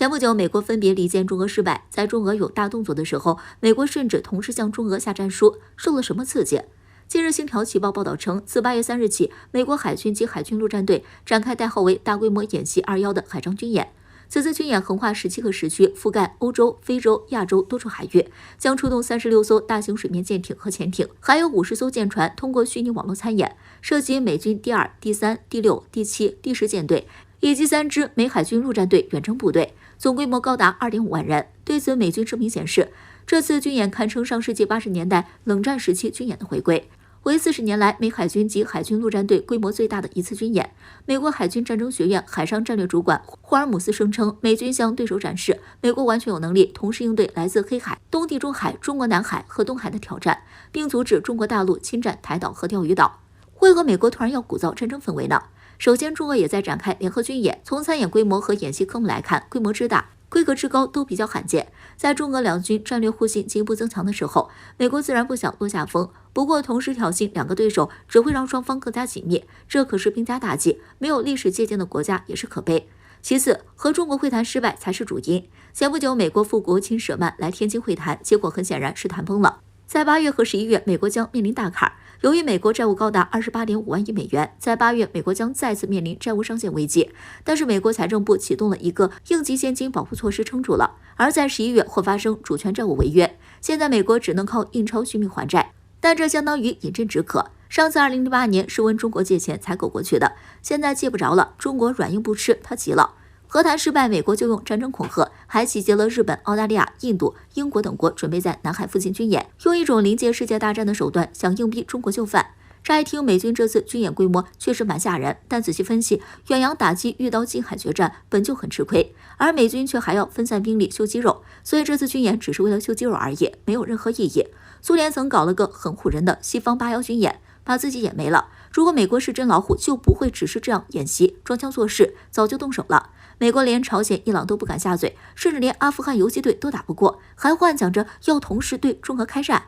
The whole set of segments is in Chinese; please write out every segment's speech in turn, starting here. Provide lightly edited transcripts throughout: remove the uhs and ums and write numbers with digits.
前不久，美国分别离间中俄失败，在中俄有大动作的时候，美国甚至同时向中俄下战书，受了什么刺激？今日星条旗报报道称，自8月3日起，美国海军及海军陆战队展开代号为大规模演习21的海上军演。此次军演横跨17个时区，覆盖欧洲、非洲、亚洲多处海域，将出动36艘大型水面舰艇和潜艇，还有50艘舰船通过虚拟网络参演，涉及美军第2、第3、第6、第7、第10舰队，以及3支美海军陆战队远征部队，总规模高达2.5万人。对此，美军声明显示，这次军演堪称上世纪80年代冷战时期军演的回归。为40年来美海军及海军陆战队规模最大的一次军演。美国海军战争学院海上战略主管霍尔姆斯声称，美军向对手展示，美国完全有能力同时应对来自黑海、东地中海、中国南海和东海的挑战，并阻止中国大陆侵占台岛和钓鱼岛。为何美国突然要鼓噪战争氛围呢？首先，中俄也在展开联合军演，从参演规模和演习科目来看，规模之大、规格之高都比较罕见。在中俄两军战略互信进一步增强的时候，美国自然不想落下风。不过，同时挑衅两个对手，只会让双方更加紧密，这可是兵家大忌。没有历史借鉴的国家也是可悲。其次，和中国会谈失败才是主因。前不久，美国副国务卿舍曼来天津会谈，结果很显然是谈崩了。在8月和11月，美国将面临大坎。由于美国债务高达28.5万亿美元，在8月，美国将再次面临债务上限危机。但是，美国财政部启动了一个应急现金保护措施，撑住了。而在11月或发生主权债务违约，现在美国只能靠印钞续命还债，但这相当于饮鸩止渴。上次2008年是问中国借钱才苟过去的，现在借不着了，中国软硬不吃，他急了。和谈失败，美国就用战争恐吓，还集结了日本、澳大利亚、印度、英国等国，准备在南海附近军演，用一种临界世界大战的手段，想硬逼中国就范。乍一听，美军这次军演规模确实蛮吓人，但仔细分析，远洋打击遇到近海决战本就很吃亏，而美军却还要分散兵力秀肌肉，所以这次军演只是为了秀肌肉而已，没有任何意义。苏联曾搞了个很唬人的西方8·1军演，把自己演没了。如果美国是真老虎，就不会只是这样演习、装腔作势，早就动手了。美国连朝鲜、伊朗都不敢下嘴，甚至连阿富汗游击队都打不过，还幻想着要同时对中俄开战。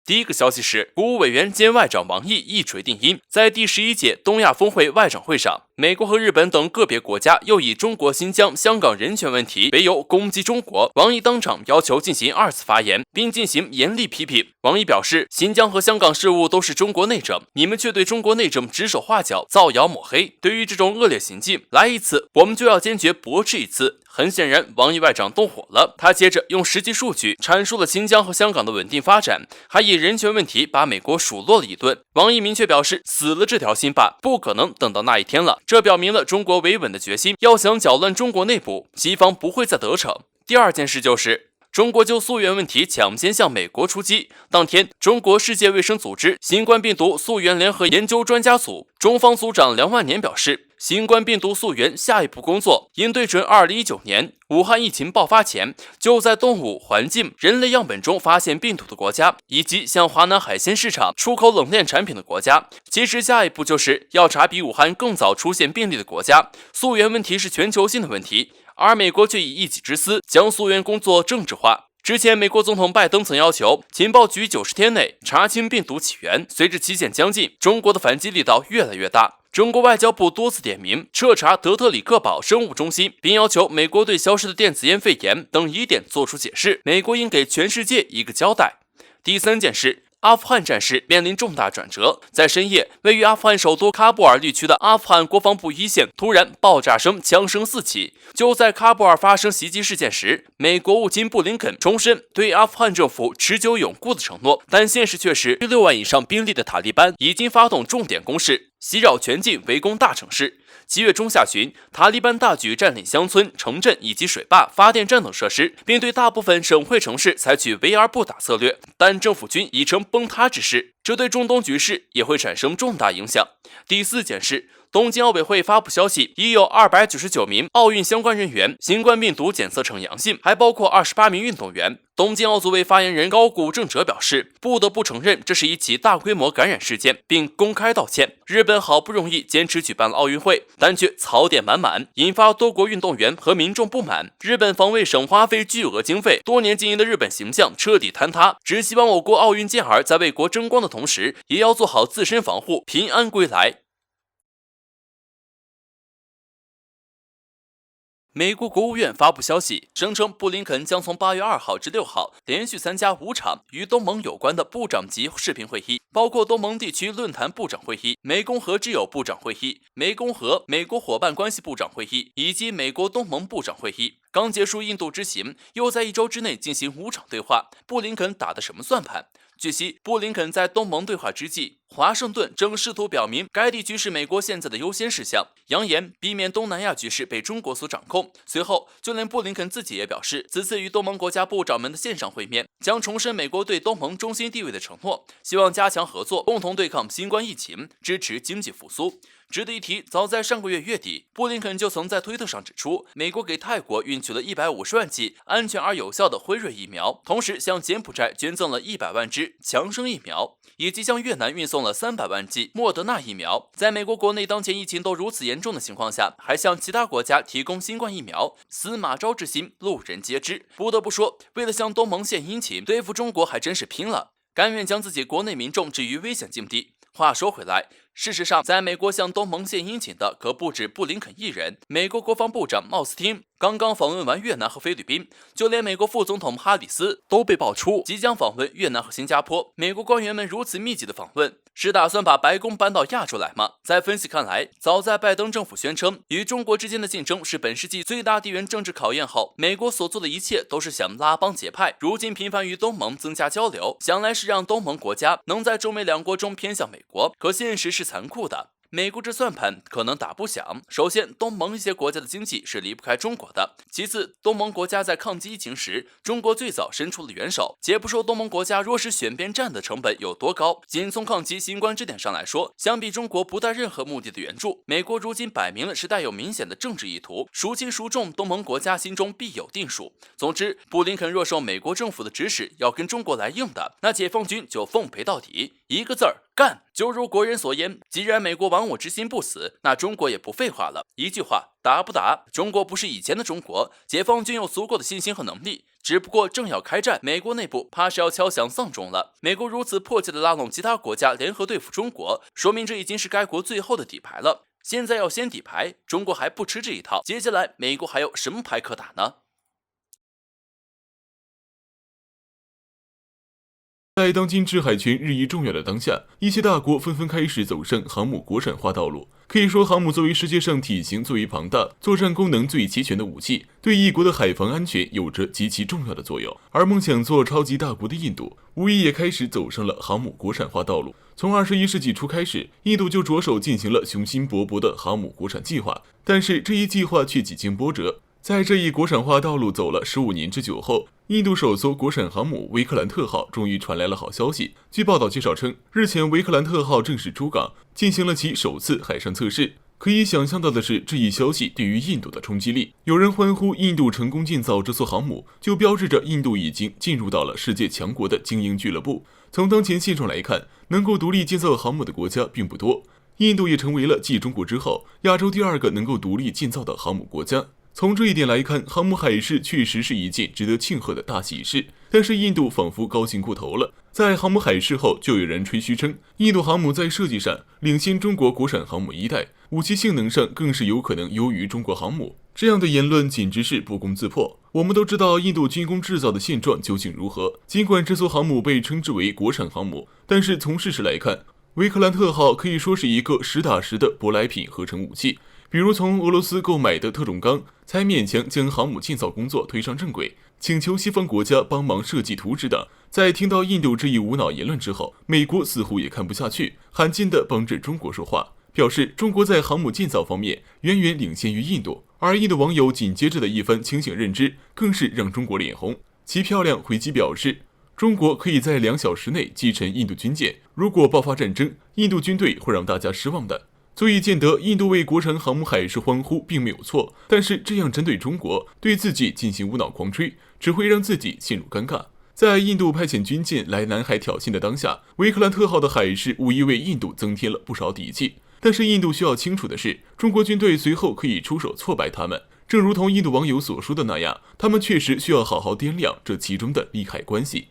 第一个消息是，国务委员兼外长王毅一锤定音，在第11届东亚峰会外长会上，美国和日本等个别国家又以中国新疆、香港人权问题为由攻击中国。王毅当场要求进行2次发言，并进行严厉批评。王毅表示，新疆和香港事务都是中国内政，你们却对中国内政指手画脚、造谣抹黑。对于这种恶劣行径，来一次我们就要坚决驳斥一次。很显然，王毅外长动火了。他接着用实际数据阐述了新疆和香港的稳定发展，还以人权问题把美国数落了一顿。王毅明确表示，死了这条心吧，不可能等到那一天了。这表明了中国维稳的决心，要想搅乱中国内部，西方不会再得逞。第二件事就是中国就溯源问题抢先向美国出击。当天，中国世界卫生组织新冠病毒溯源联合研究专家组中方组长梁万年表示，新冠病毒溯源下一步工作应对准2019年武汉疫情爆发前就在动物、环境、人类样本中发现病毒的国家，以及向华南海鲜市场出口冷链产品的国家。其实下一步就是要查比武汉更早出现病例的国家。溯源问题是全球性的问题，而美国却以一己之私将溯源工作政治化。之前，美国总统拜登曾要求情报局90天内查清病毒起源。随着期限将近，中国的反击力道越来越大。中国外交部多次点名彻查德特里克堡生物中心，并要求美国对消失的电子烟肺炎等疑点做出解释。美国应给全世界一个交代。第三件事，阿富汗战事面临重大转折。在深夜，位于阿富汗首都喀布尔地区的阿富汗国防部一线突然爆炸声、枪声四起。就在喀布尔发生袭击事件时，美国务卿布林肯重申对阿富汗政府持久永固的承诺，但现实却是6万以上兵力的塔利班已经发动重点攻势，袭扰全境，围攻大城市。7月中下旬，塔利班大举占领乡村、城镇以及水坝、发电站等设施，并对大部分省会城市采取围而不打策略，但政府军已成崩塌之势，这对中东局势也会产生重大影响。第四件事，东京奥委会发布消息，已有299名奥运相关人员新冠病毒检测呈阳性，还包括28名运动员。东京奥组委发言人高谷正哲表示，不得不承认这是一起大规模感染事件，并公开道歉。日本好不容易坚持举办了奥运会，但却槽点满满，引发多国运动员和民众不满。日本防卫省花费巨额经费，多年经营的日本形象彻底坍塌。只希望我国奥运健儿在为国争光的同时，也要做好自身防护，平安归来。美国国务院发布消息，声称布林肯将从8月2号至6号连续参加5场与东盟有关的部长级视频会议，包括东盟地区论坛部长会议、湄公河之友部长会议、湄公河美国伙伴关系部长会议以及美国东盟部长会议。刚结束印度之行，又在1周之内进行5场对话，布林肯打的什么算盘？据悉，布林肯在东盟对话之际，华盛顿正试图表明该地区是美国现在的优先事项，扬言避免东南亚局势被中国所掌控。随后，就连布林肯自己也表示，此次与东盟国家部长们的线上会面将重申美国对东盟中心地位的承诺，希望加强合作，共同对抗新冠疫情，支持经济复苏。值得一提，早在上个月月底，布林肯就曾在推特上指出，美国给泰国运去了150万剂安全而有效的辉瑞疫苗，同时向柬埔寨捐赠了100万支强生疫苗，以及向越南运送了300万剂莫德纳疫苗。在美国国内当前疫情都如此严重的情况下，还向其他国家提供新冠疫苗，司马昭之心，路人皆知。不得不说，为了向东盟献殷勤，对付中国还真是拼了，甘愿将自己国内民众置于危险境地。话说回来，事实上，在美国向东盟献殷勤的可不止布林肯一人。美国国防部长奥斯汀刚刚访问完越南和菲律宾，就连美国副总统哈里斯都被爆出即将访问越南和新加坡。美国官员们如此密集的访问，是打算把白宫搬到亚洲来吗？在分析看来，早在拜登政府宣称与中国之间的竞争是本世纪最大地缘政治考验后，美国所做的一切都是想拉帮结派。如今频繁与东盟增加交流，想来是让东盟国家能在中美两国中偏向美国。可现实是残酷的，美国这算盘可能打不响。首先，东盟一些国家的经济是离不开中国的；其次，东盟国家在抗击疫情时，中国最早伸出了援手。且不说东盟国家若是选边站的成本有多高，仅从抗击新冠这点上来说，相比中国不带任何目的的援助，美国如今摆明了是带有明显的政治意图，孰轻孰重，东盟国家心中必有定数。总之，布林肯若受美国政府的指使要跟中国来硬的，那解放军就奉陪到底，一个字儿干。就如国人所言，既然美国亡我之心不死，那中国也不废话了，一句话，打不打？中国不是以前的中国，解放军有足够的信心和能力，只不过正要开战，美国内部怕是要敲响丧钟了。美国如此迫切的拉拢其他国家联合对付中国，说明这已经是该国最后的底牌了。现在要先底牌，中国还不吃这一套，接下来美国还有什么牌可打呢？在当今制海权日益重要的当下，一些大国纷纷开始走上航母国产化道路。可以说，航母作为世界上体型最为庞大、作战功能最齐全的武器，对一国的海防安全有着极其重要的作用。而梦想做超级大国的印度，无疑也开始走上了航母国产化道路。从21世纪初开始，印度就着手进行了雄心勃勃的航母国产计划，但是这一计划却几经波折。在这一国产化道路走了15年之久后，印度首艘国产航母维克兰特号终于传来了好消息。据报道介绍称，日前维克兰特号正式出港，进行了其首次海上测试。可以想象到的是，这一消息对于印度的冲击力。有人欢呼印度成功建造这艘航母，就标志着印度已经进入到了世界强国的精英俱乐部。从当前现状来看，能够独立建造航母的国家并不多，印度也成为了继中国之后，亚洲第2个能够独立建造的航母国家。从这一点来看，航母海试确实是一件值得庆贺的大喜事。但是印度仿佛高兴过头了，在航母海试后，就有人吹嘘称，印度航母在设计上领先中国国产航母1代，武器性能上更是有可能优于中国航母。这样的言论简直是不攻自破。我们都知道印度军工制造的现状究竟如何，尽管这艘航母被称之为国产航母，但是从事实来看，维克兰特号可以说是一个实打实的舶来品合成武器。比如从俄罗斯购买的特种钢，才勉强将航母建造工作推上正轨，请求西方国家帮忙设计图纸等。在听到印度这一无脑言论之后，美国似乎也看不下去，罕见地帮着中国说话，表示中国在航母建造方面远远领先于印度。而印度网友紧接着的一番清醒认知，更是让中国脸红。其漂亮回击表示，中国可以在2小时内击沉印度军舰，如果爆发战争，印度军队会让大家失望的。足以见得，印度为国产航母海试欢呼并没有错，但是这样针对中国，对自己进行无脑狂吹，只会让自己陷入尴尬。在印度派遣军舰来南海挑衅的当下，维克兰特号的海试无疑为印度增添了不少底气。但是印度需要清楚的是，中国军队随后可以出手挫败他们。正如同印度网友所说的那样，他们确实需要好好掂量这其中的利害关系。